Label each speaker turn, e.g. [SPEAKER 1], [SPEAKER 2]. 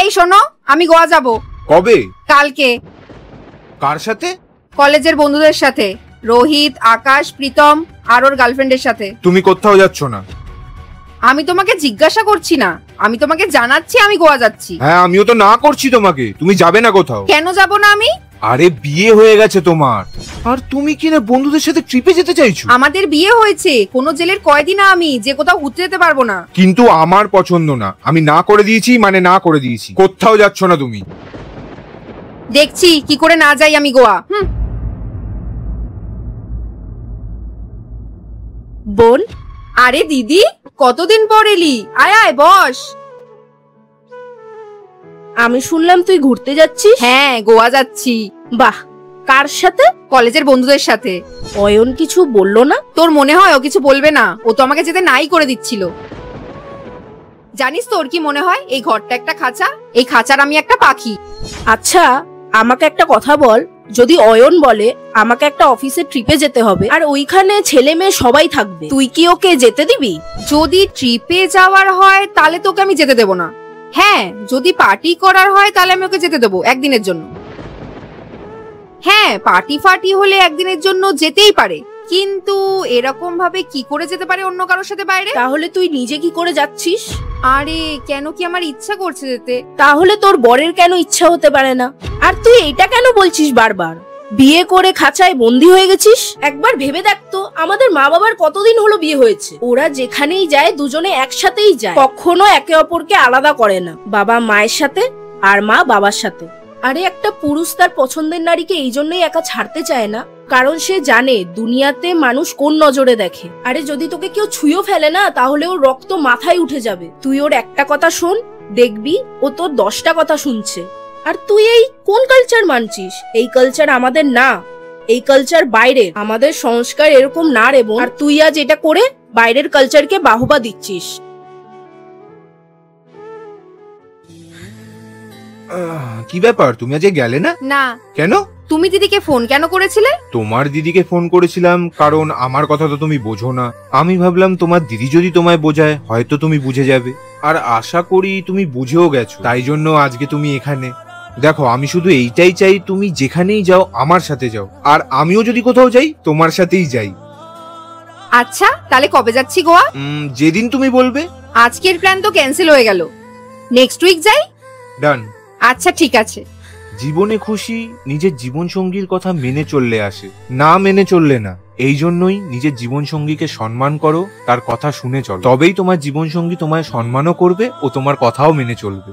[SPEAKER 1] এই শোনো, আমি গোয়া যাব।
[SPEAKER 2] কবে?
[SPEAKER 1] কালকে।
[SPEAKER 2] কার সাথে?
[SPEAKER 1] কলেজের বন্ধুদের সাথে, রোহিত, আকাশ, প্রীতম আর ওর গার্লফ্রেন্ডের সাথে।
[SPEAKER 2] তুমি কোথাও যাচ্ছ না?
[SPEAKER 1] আমি তোমাকে জিজ্ঞাসা করছি না, আমি তোমাকে জানাচ্ছি আমি গোয়া যাচ্ছি।
[SPEAKER 2] হ্যাঁ, আমিও তো না করছি তোমাকে, তুমি যাবে না কোথাও।
[SPEAKER 1] কেন যাব না আমি?
[SPEAKER 2] আরে বিয়ে হয়ে গেছে তোমার, আর তুমি কি না বন্ধুদের সাথে ট্রিপে যেতে চাইছো?
[SPEAKER 1] আমাদের বিয়ে হয়েছে, কোনো জেলের কয়েদি না আমি যে কোথাও ঘুরতে যেতে পারবো না।
[SPEAKER 2] কিন্তু আমার পছন্দ না, আমি না করে দিয়েছি মানে না করে দিয়েছি, কোথাও যাচ্ছ না তুমি।
[SPEAKER 1] দেখছি কি করে না যাই আমি গোয়া।
[SPEAKER 3] বোন,
[SPEAKER 1] আরে দিদি, কতদিন পর এলি, আয় আয় বস।
[SPEAKER 3] আমি শুনলাম তুই ঘুরতে যাচ্ছিস।
[SPEAKER 1] হ্যাঁ, গোয়া যাচ্ছি।
[SPEAKER 3] বাহ, কার সাথে?
[SPEAKER 1] কলেজের বন্ধুদের সাথে।
[SPEAKER 3] অয়ন কিছু বললো না?
[SPEAKER 1] তোর মনে হয় ও কিছু বলবে না? ও তো আমাকে যেতে নাই করে দিচ্ছিল। জানিস তোর কি মনে হয়, এই ঘরটা একটা খাঁচা, এই খাঁচার আমি একটা পাখি।
[SPEAKER 3] আচ্ছা, আমাকে একটা কথা বল, যদি অয়ন বলে আমাকে একটা অফিসে ট্রিপে যেতে হবে আর ওইখানে ছেলে মেয়ে সবাই থাকবে, তুই কি ওকে যেতে দিবি?
[SPEAKER 1] যদি ট্রিপে যাওয়ার হয় তাহলে তোকে আমি যেতে দেবো না। হ্যাঁ, যদি পার্টি করার হয় তাহলে আমি ওকে যেতে দেবো একদিনের জন্য। হ্যাঁ, পার্টি ফার্টি হলে একদিনের জন্য যেতেই পারে, কিন্তু এরকম ভাবে কি করে যেতে পারে অন্য কারোর সাথে বাইরে?
[SPEAKER 3] তাহলে তুই নিজে কি করে যাচ্ছিস?
[SPEAKER 1] আরে কেন কি আমার ইচ্ছা করছে যেতে।
[SPEAKER 3] তাহলে তোর বরের কেন ইচ্ছা হতে পারে না? আর তুই এটা কেন বলছিস বারবার? বিয়ে করে খাঁচায় বন্দি হয়ে গেছিস? একবার ভেবে দেখ তো, আমাদের মা বাবার কতদিন হলো বিয়ে হয়েছে, ওরা যেখানেই যায় দুজনে একসাথেই যায়, কখনো একে অপরকে আলাদা করে না, বাবা মায়ের সাথে আর মা বাবার সাথে। আরে একটা পুরুষ তার পছন্দের নারীকে এই জন্যই একা ছাড়তে চায় না, কারণ সে জানে দুনিয়াতে মানুষ কোন নজরে দেখে। আরে যদি তোকে কেউ ছুঁয়েও ফেলে না, তাহলে ওর রক্ত মাথায় উঠে যাবে। তুই ওর একটা কথা শোন, দেখবি ও তোর 10টা কথা শুনছে। আর তুই এই কোন কালচার মানছিস? এই কালচার আমাদের না, এই কালচার বাইরের, আমাদের সংস্কার এরকম না রে বোন। আর তুই আজ এটা করে বাইরের কালচারকে বাহবা দিচ্ছিস।
[SPEAKER 2] কি ব্যাপার, তুমি আজকে গেলে না?
[SPEAKER 1] না।
[SPEAKER 2] কেন?
[SPEAKER 1] তুমি দিদিকে ফোন কেন করেছিলে?
[SPEAKER 2] তোমার দিদিকে ফোন করেছিলাম কারণ আমার কথা তো তুমি বোঝো না। আমি ভাবলাম তোমার দিদি যদি তোমায় বোঝায় হয়তো তুমি বুঝে যাবে, আর আশা করি তুমি বুঝেও গেছো, তাই জন্য আজকে তুমি এখানে। দেখো, আমি শুধু এইটাই চাই তুমি যেখানেই যাও আমার সাথে যাও, আর আমিও যদি কোথাও যাই তোমার সাথেই যাই।
[SPEAKER 1] আচ্ছা, তাহলে কবে যাচ্ছি গোয়া?
[SPEAKER 2] যেদিন তুমি বলবে।
[SPEAKER 1] আজকের প্ল্যান তো ক্যান্সেল হয়ে গেল, নেক্সট উইক যাই।
[SPEAKER 2] ডান।
[SPEAKER 1] আচ্ছা ঠিক আছে।
[SPEAKER 2] জীবনে খুশি নিজের জীবন সঙ্গীর কথা মেনে চললে আসে, না মেনে চললে না। এই জন্যই নিজের জীবন সঙ্গীকে সম্মান করো, তার কথা শুনে চলো, তবেই তোমার জীবন সঙ্গী তোমায় সম্মানও করবে ও তোমার কথাও মেনে চলবে।